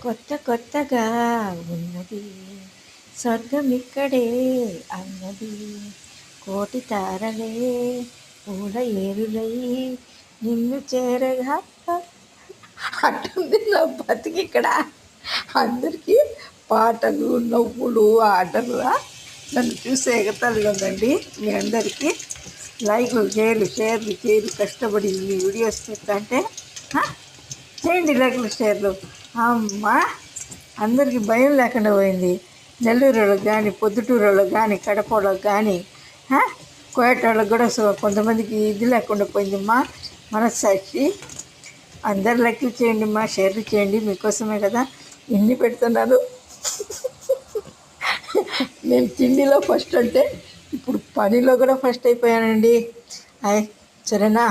కొత్త కొత్తగా ఉన్నది స్వర్గమిక్కడే అన్నది కోటి తారలే పూల ఏరులై నిన్ను చేరగా అట్టుంది నా బతికి ఇక్కడ. అందరికీ పాటలు నవ్వులు ఆటలు నన్ను చూసి ఎగతాళిగా ఉందండి. మీ అందరికీ లైక్లు షేర్లు కష్టపడి ఈ వీడియోస్ చేస్తా అంటే చేయండి లైక్లు షేర్లు. అమ్మా అందరికీ భయం లేకుండా పోయింది. నెల్లూరు వాళ్ళకి కానీ పొద్దుటూరు వాళ్ళకి కానీ కడప వాళ్ళకి కానీ కోయట వాళ్ళకి కూడా కొంతమందికి ఇది లేకుండా పోయిందమ్మా మనస్సాక్షి. అందరు లైక్లు చేయండి మా షేర్లు చేయండి, మీకోసమే కదా ఇన్ని పెడుతున్నాను. నేను తిండిలో ఫస్ట్ అంటే ఇప్పుడు పనిలో కూడా ఫస్ట్ అయిపోయానండి. సరేనా?